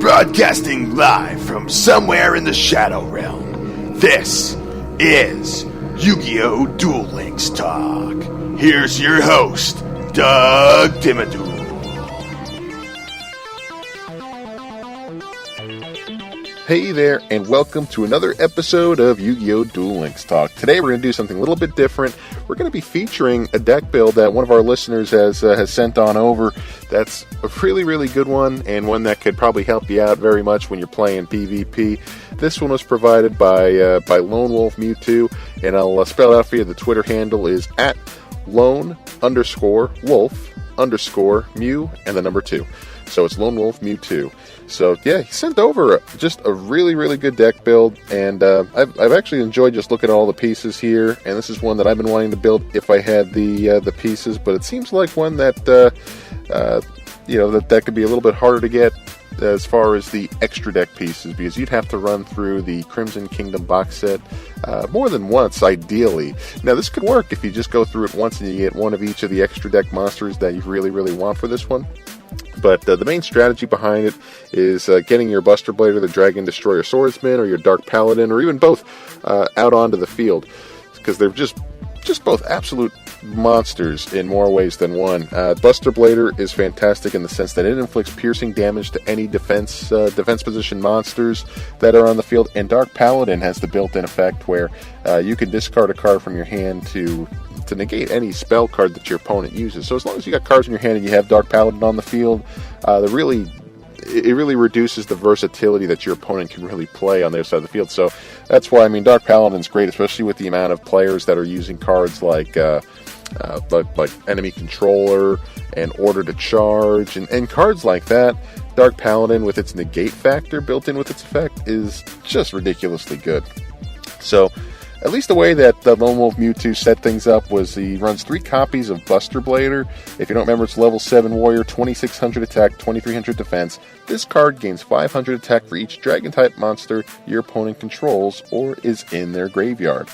Broadcasting live from somewhere in the Shadow Realm, this is YuGiOh Duel Links Talk. Here's your host, Doug Dimmadoo. Hey there, and welcome to another episode of YuGiOh Duel Links Talk. Today we're going to do something a little bit different. We're going to be featuring a deck build that one of our listeners has sent on over. That's a really good one, and one that could probably help you out very much when you're playing PvP. This one was provided by Lone Wolf Mewtwo, and I'll spell it out for you. The Twitter handle is at lone_wolf_mew and the number 2. So it's Lone Wolf Mewtwo. So yeah, he sent over just a really good deck build, and I've actually enjoyed just looking at all the pieces here. And this is one that I've been wanting to build if I had the pieces, but it seems like one that that could be a little bit harder to get as far as the extra deck pieces, because you'd have to run through the Crimson Kingdom box set more than once, ideally. Now this could work if you just go through it once and you get one of each of the extra deck monsters that you really want for this one. But the main strategy behind it is getting your Buster Blade or the Dragon Destroyer Swordsman or your Dark Paladin or even both out onto the field, because they're just both absolute monsters in more ways than one. Buster Blader is fantastic in the sense that it inflicts piercing damage to any defense position monsters that are on the field, and Dark Paladin has the built-in effect where you can discard a card from your hand to negate any spell card that your opponent uses. So as long as you got cards in your hand and you have Dark Paladin on the field, it really reduces the versatility that your opponent can really play on their side of the field. So that's why, Dark Paladin's great, especially with the amount of players that are using cards like Enemy Controller and Order to Charge and cards like that. Dark Paladin, with its negate factor built in with its effect, is just ridiculously good. So at least the way that the Lone Wolf Mewtwo set things up was he runs 3 copies of Buster Blader. If you don't remember, it's level 7 warrior, 2600 attack, 2300 defense. This card gains 500 attack for each Dragon-type monster your opponent controls or is in their graveyard.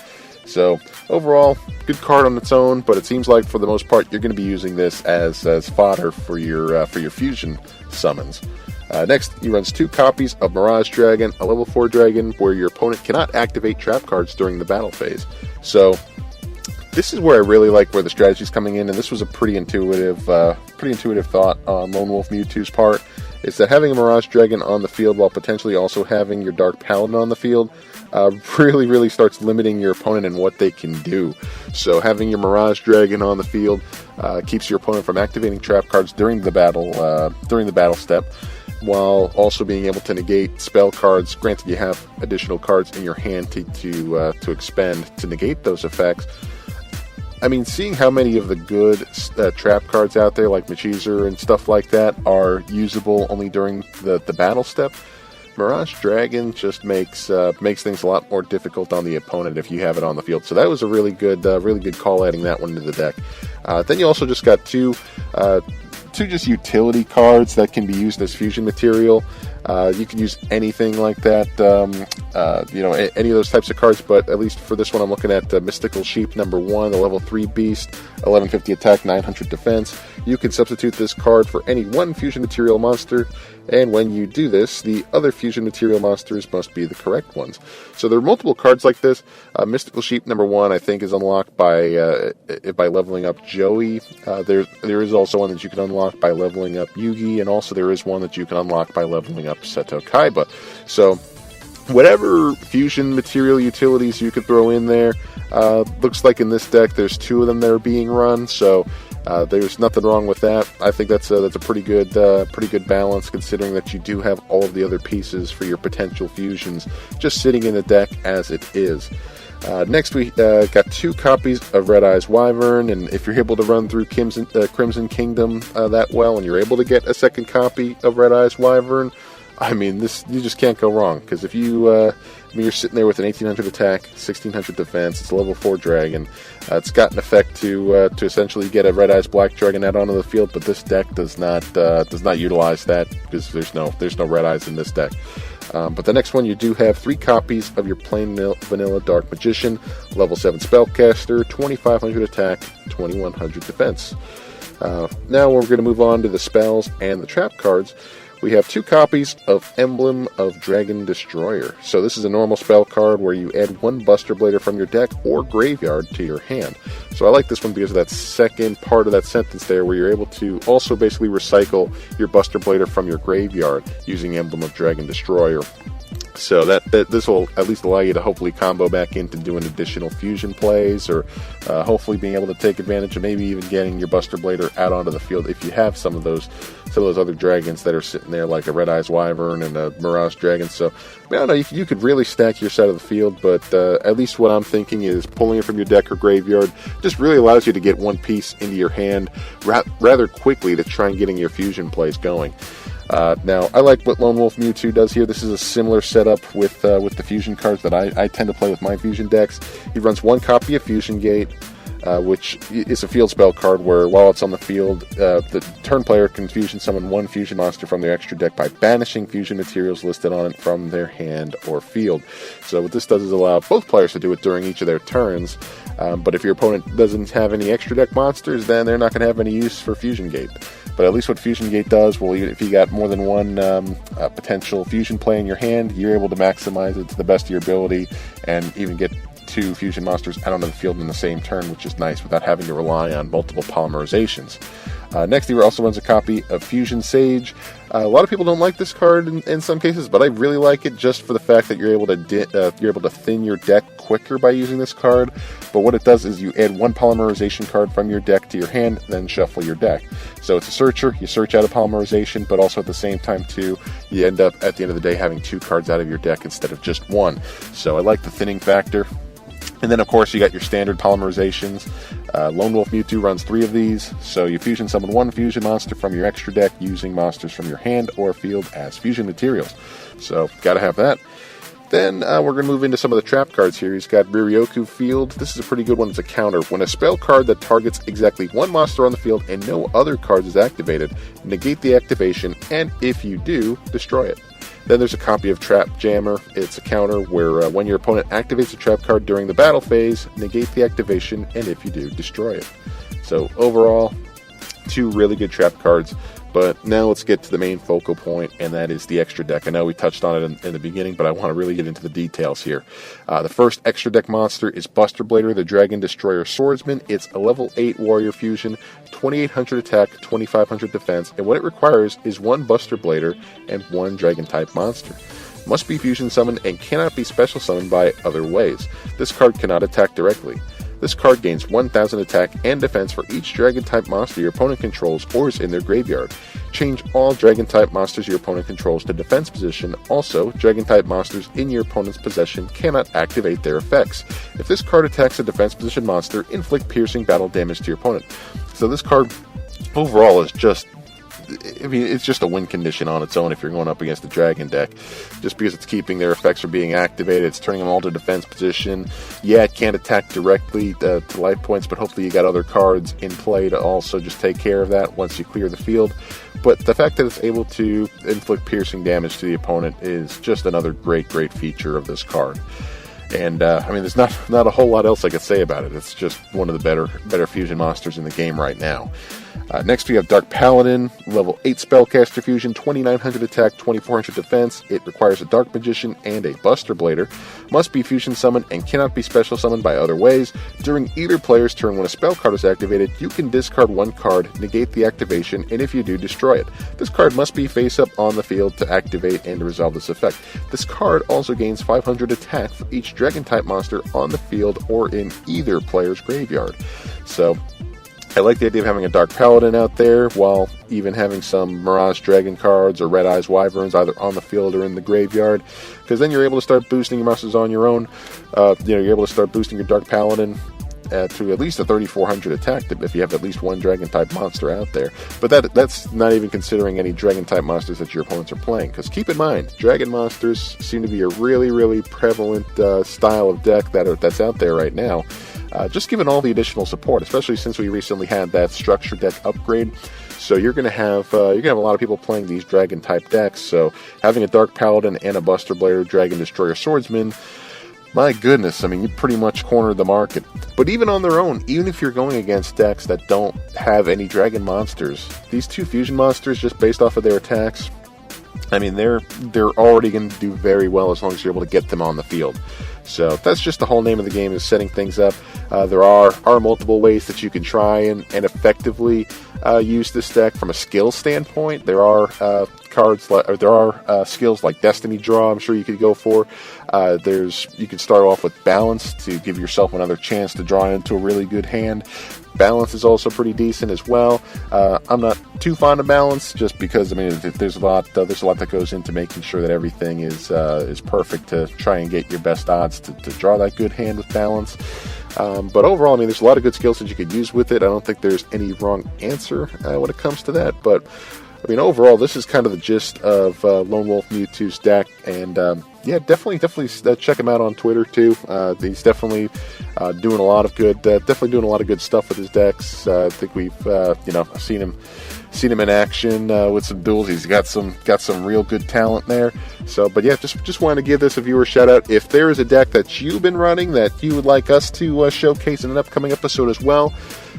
So overall, good card on its own, but it seems like for the most part you're going to be using this as fodder for your fusion summons. Next, he runs 2 copies of Mirage Dragon, a level 4 dragon where your opponent cannot activate trap cards during the battle phase. So this is where I really like where the strategy's coming in, and this was a pretty intuitive thought on Lone Wolf Mewtwo's part, is that having a Mirage Dragon on the field while potentially also having your Dark Paladin on the field really starts limiting your opponent and what they can do. So having your Mirage Dragon on the field keeps your opponent from activating trap cards during the battle step, while also being able to negate spell cards. Granted, you have additional cards in your hand to expend to negate those effects. Seeing how many of the good trap cards out there, like Machizer and stuff like that, are usable only during the battle step, Mirage Dragon just makes things a lot more difficult on the opponent if you have it on the field. So that was a really good call, adding that one into the deck. Then you also just got two just utility cards that can be used as fusion material. You can use anything like that, any of those types of cards, but at least for this one I'm looking at Mystical Sheep number 1, the level 3 beast, 1150 attack, 900 defense. You can substitute this card for any one fusion material monster, and when you do this, the other fusion material monsters must be the correct ones. So there are multiple cards like this. Mystical Sheep number 1, I think, is unlocked by leveling up Joey. There is also one that you can unlock by leveling up Yugi, and also there is one that you can unlock by leveling up Seto Kaiba. So whatever fusion material utilities you could throw in there, looks like in this deck there's 2 of them that are being run, so there's nothing wrong with that. I think that's a pretty good balance, considering that you do have all of the other pieces for your potential fusions just sitting in the deck as it is. Next, we got 2 copies of Red Eyes Wyvern, and if you're able to run through Crimson Kingdom that well, and you're able to get a second copy of Red Eyes Wyvern, you just can't go wrong, because if you're sitting there with an 1800 attack, 1600 defense, it's a level 4 dragon. It's got an effect to essentially get a Red Eyes Black Dragon out onto the field, but this deck does not utilize that, because there's no Red Eyes in this deck. But the next one, you do have 3 copies of your plain vanilla Dark Magician, level 7 Spellcaster, 2500 attack, 2100 defense. Now we're going to move on to the spells and the trap cards, we have 2 copies of Emblem of Dragon Destroyer. So this is a normal spell card where you add 1 Buster Blader from your deck or graveyard to your hand. So I like this one because of that second part of that sentence there, where you're able to also basically recycle your Buster Blader from your graveyard using Emblem of Dragon Destroyer. So that this will at least allow you to hopefully combo back into doing additional fusion plays, or hopefully being able to take advantage of maybe even getting your Buster Blader out onto the field if you have some of those other dragons that are sitting there, like a Red Eyes Wyvern and a Mirage Dragon. So I don't know, you could really stack your side of the field, but at least what I'm thinking is pulling it from your deck or graveyard just really allows you to get one piece into your hand rather quickly to try and getting your fusion plays going. Now, I like what Lone Wolf Mewtwo does here. This is a similar setup with the fusion cards that I tend to play with my fusion decks. He runs 1 copy of Fusion Gate, which is a field spell card where, while it's on the field, the turn player can fusion summon 1 fusion monster from their extra deck by banishing fusion materials listed on it from their hand or field. So what this does is allow both players to do it during each of their turns, but if your opponent doesn't have any extra deck monsters, then they're not going to have any use for Fusion Gate. But at least what Fusion Gate does, well, even if you got more than 1 potential fusion play in your hand, you're able to maximize it to the best of your ability and even get 2 fusion monsters out onto the field in the same turn, which is nice without having to rely on multiple polymerizations. Next, he also runs a copy of Fusion Sage. A lot of people don't like this card in some cases, but I really like it just for the fact that you're able to thin your deck quicker by using this card. But what it does is you add 1 polymerization card from your deck to your hand, then shuffle your deck. So it's a searcher. You search out a polymerization, but also at the same time too, you end up at the end of the day having 2 cards out of your deck instead of just 1. So I like the thinning factor. And then, of course, you got your standard polymerizations. Lone Wolf Mewtwo runs 3 of these, so you fusion summon 1 fusion monster from your extra deck using monsters from your hand or field as fusion materials. So, gotta have that. Then we're going to move into some of the trap cards here. He's got Riryoku Field. This is a pretty good one. It's a counter. When a spell card that targets exactly 1 monster on the field and no other cards is activated, negate the activation, and if you do, destroy it. Then there's a copy of Trap Jammer. It's a counter where when your opponent activates a trap card during the battle phase, negate the activation, and if you do, destroy it. So overall, 2 really good trap cards. But now let's get to the main focal point, and that is the extra deck. I know we touched on it in the beginning, but I want to really get into the details here. The first extra deck monster is Buster Blader, the Dragon Destroyer Swordsman. It's a level 8 warrior fusion, 2800 attack, 2500 defense, and what it requires is 1 Buster Blader and 1 Dragon-type monster. Must be fusion summoned and cannot be special summoned by other ways. This card cannot attack directly. This card gains 1000 attack and defense for each Dragon-type monster your opponent controls or is in their graveyard. Change all Dragon-type monsters your opponent controls to defense position. Also, Dragon-type monsters in your opponent's possession cannot activate their effects. If this card attacks a defense position monster, inflict piercing battle damage to your opponent. So this card overall is just, I mean, it's just a win condition on its own if you're going up against the Dragon deck. Just because it's keeping their effects from being activated, it's turning them all to defense position. Yeah, it can't attack directly to life points, but hopefully you got other cards in play to also just take care of that once you clear the field. But the fact that it's able to inflict piercing damage to the opponent is just another great feature of this card. And, I mean, there's not a whole lot else I could say about it. It's just one of the better fusion monsters in the game right now. Next we have Dark Paladin, level 8 spellcaster fusion, 2900 attack, 2400 defense. It requires a Dark Magician and a Buster Blader. Must be fusion summoned and cannot be special summoned by other ways. During either player's turn when a spell card is activated, you can discard 1 card, negate the activation, and if you do, destroy it. This card must be face up on the field to activate and to resolve this effect. This card also gains 500 attack for each Dragon-type monster on the field or in either player's graveyard. So, I like the idea of having a Dark Paladin out there, while even having some Mirage Dragon cards or Red Eyes Wyverns either on the field or in the graveyard, because then you're able to start boosting your monsters on your own. You're able to start boosting your Dark Paladin to at least a 3400 attack if you have at least 1 Dragon-type monster out there. But that's not even considering any Dragon-type monsters that your opponents are playing, because keep in mind, Dragon monsters seem to be a really prevalent style of deck that's out there right now. Just given all the additional support, especially since we recently had that structure deck upgrade. So you're going to have a lot of people playing these Dragon type decks. So having a Dark Paladin and a Buster Blader Dragon Destroyer Swordsman, my goodness, I mean, you pretty much cornered the market. But even on their own, even if you're going against decks that don't have any Dragon monsters, these 2 fusion monsters, just based off of their attacks, I mean, they're already going to do very well as long as you're able to get them on the field. So that's just the whole name of the game, is setting things up. There are multiple ways that you can try and effectively use this deck from a skill standpoint. There are skills like Destiny Draw, I'm sure you could go for. You can start off with Balance to give yourself another chance to draw into a really good hand. Balance is also pretty decent as well. I'm not too fond of Balance, just because there's a lot that goes into making sure that everything is perfect to try and get your best odds to draw that good hand with Balance. But overall, there's a lot of good skills that you could use with it. I don't think there's any wrong answer when it comes to that. But overall, this is kind of the gist of Lone Wolf Mewtwo's deck, and definitely check him out on Twitter too. He's definitely doing a lot of good stuff with his decks. I think we've seen him in action with some duels. He's got some real good talent there. So, but yeah, just wanted to give this a viewer shout out. If there is a deck that you've been running that you would like us to showcase in an upcoming episode as well,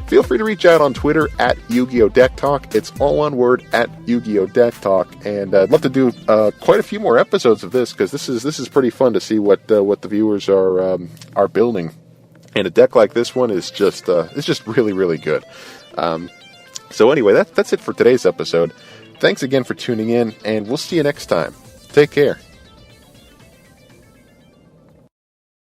feel free to reach out on Twitter at YuGiOh Deck Talk. It's all one word, at YuGiOh Deck Talk. And I'd love to do quite a few more episodes of this, because this is pretty fun to see what the viewers are building. And a deck like this one is just really, really good. So anyway, that's it for today's episode. Thanks again for tuning in, and we'll see you next time. Take care.